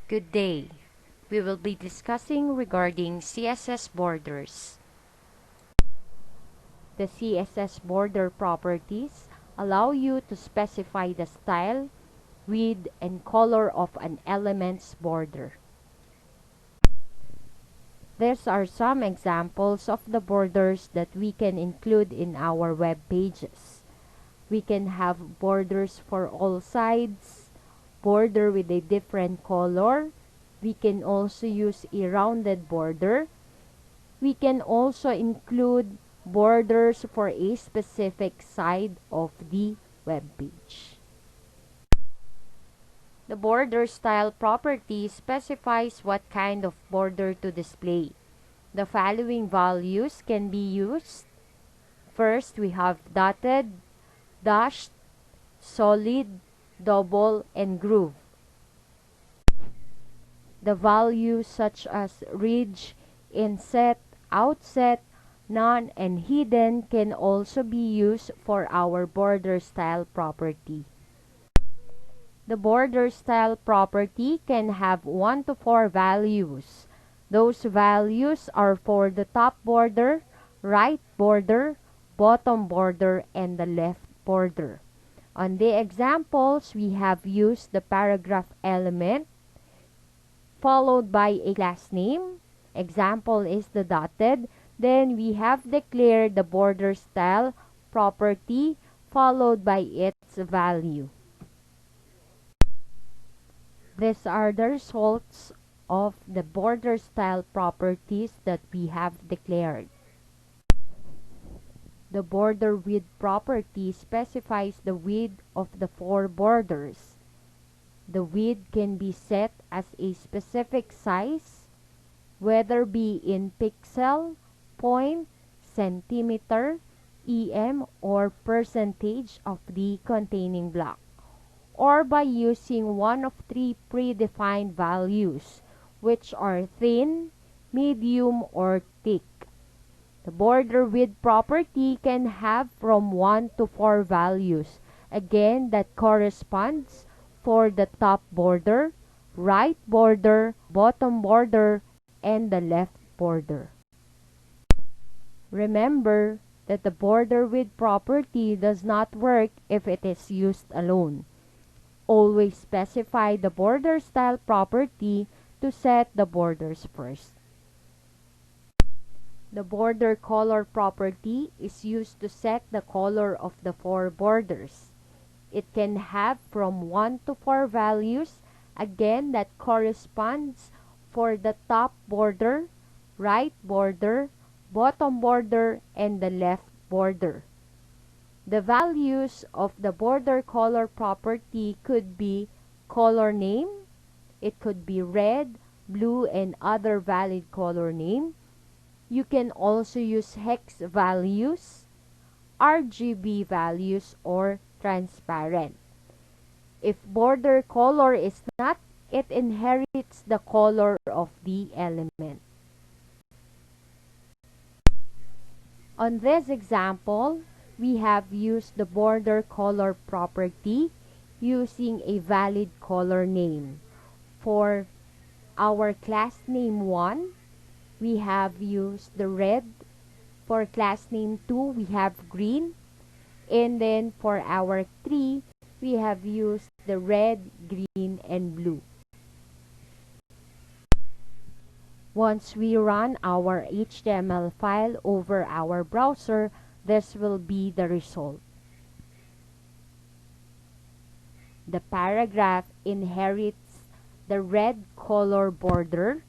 Good day. We will be discussing regarding CSS borders. The CSS border properties allow you to specify the style, width, and color of an element's border. These are some examples of the borders that we can include in our web pages. We can have borders for all sides, border with a different color. We can also use a rounded border. We can also include borders for a specific side of the web page. The border style property specifies what kind of border to display. The following values can be used. First, we have dotted, dashed, solid, double, and groove. The values such as ridge, inset, outset, none, and hidden can also be used for our border style property. The border style property can have 1 to 4 values. Those values are for the top border, right border, bottom border, and the left border. On the examples, we have used the paragraph element followed by a class name. Example is the dotted. Then we have declared the border style property followed by its value. These are the results of the border style properties that we have declared. The border width property specifies the width of the 4 borders. The width can be set as a specific size, whether be in pixel, point, centimeter, em, or percentage of the containing block, or by using one of 3 predefined values, which are thin, medium, or thick. The border width property can have from 1 to 4 values, again that corresponds for the top border, right border, bottom border, and the left border. Remember that the border width property does not work if it is used alone. Always specify the border style property to set the borders first. The border color property is used to set the color of the 4 borders. It can have from 1 to 4 values, again that corresponds for the top border, right border, bottom border, and the left border. The values of the border color property could be color name, it could be red, blue, and other valid color name. You can also use hex values, RGB values, or transparent. If border color is not, it inherits the color of the element. On this example, we have used the border color property using a valid color name. For our class name 1, we have used the red. For class name 2, we have green. And then for our 3, we have used the red, green, and blue. Once we run our HTML file over our browser, this will be the result. The paragraph inherits the red color border.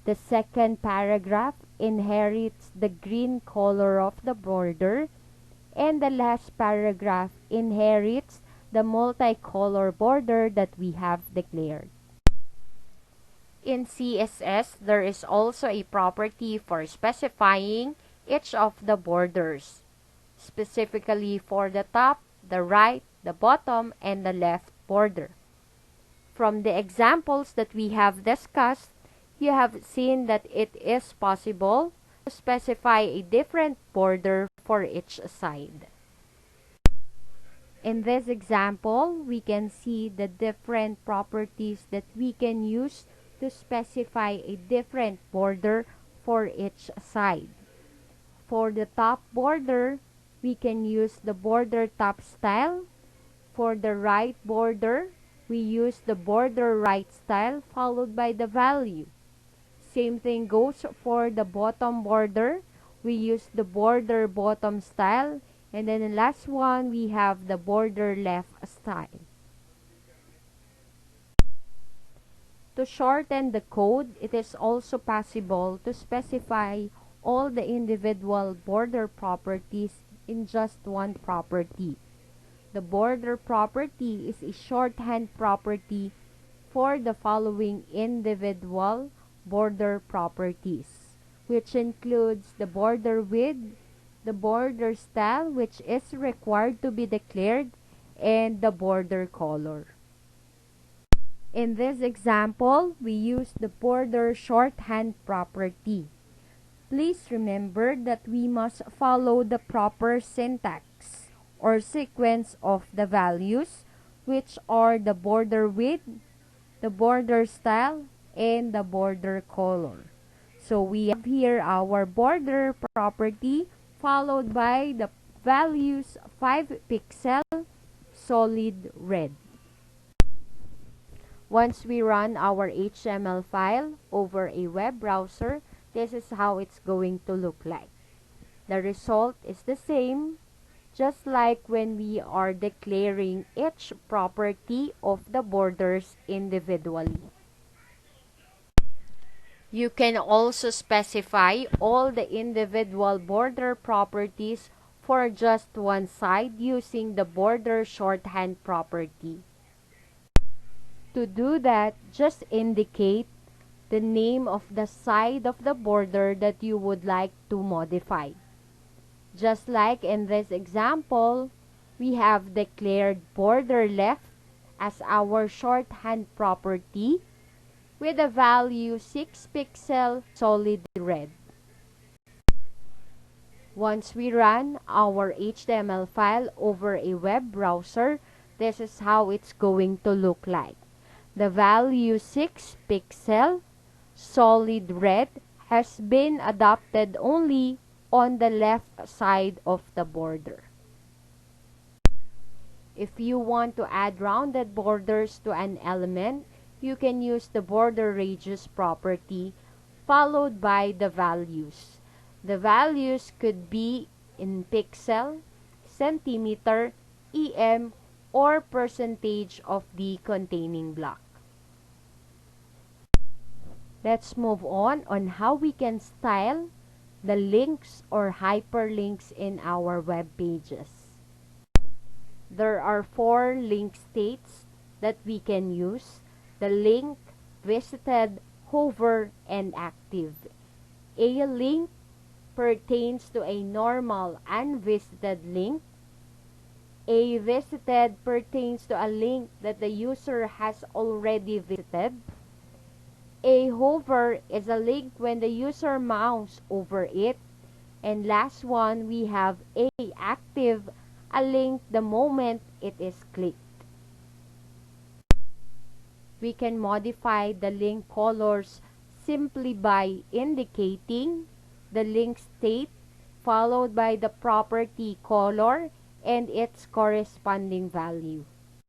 The second paragraph inherits the green color of the border. And the last paragraph inherits the multicolor border that we have declared. In CSS, there is also a property for specifying each of the borders, specifically for the top, the right, the bottom, and the left border. From the examples that we have discussed, you have seen that it is possible to specify a different border for each side. In this example, we can see the different properties that we can use to specify a different border for each side. For the top border, we can use the border top style. For the right border, we use the border right style followed by the value. Same thing goes for the bottom border. We use the border bottom style. And then the last one, we have the border left style. To shorten the code, it is also possible to specify all the individual border properties in just one property. The border property is a shorthand property for the following individual border properties, which includes the border width, the border style, which is required to be declared, and the border color. In this example, we use the border shorthand property. Please remember that we must follow the proper syntax or sequence of the values, which are the border width, the border style, and the border color. So we have here our border property followed by the values 5 pixel solid red. Once we run our HTML file over a web browser, this is how it's going to look like. The result is the same, just like when we are declaring each property of the borders individually. You can also specify all the individual border properties for just one side using the border shorthand property. To do that, just indicate the name of the side of the border that you would like to modify. Just like in this example, we have declared border left as our shorthand property with a value 6 pixel solid red. Once we run our HTML file over a web browser, this is how it's going to look like. The value 6 pixel solid red has been adopted only on the left side of the border. If you want to add rounded borders to an element, you can use the border radius property followed by the values. The values could be in pixel, centimeter, em, or percentage of the containing block. Let's move on how we can style the links or hyperlinks in our web pages. There are 4 link states that we can use: the link, visited, hover, and active. A link pertains to a normal unvisited link. A visited pertains to a link that the user has already visited. A hover is a link when the user mouse over it. And last one, we have a active, a link the moment it is clicked. We can modify the link colors simply by indicating the link state followed by the property color and its corresponding value.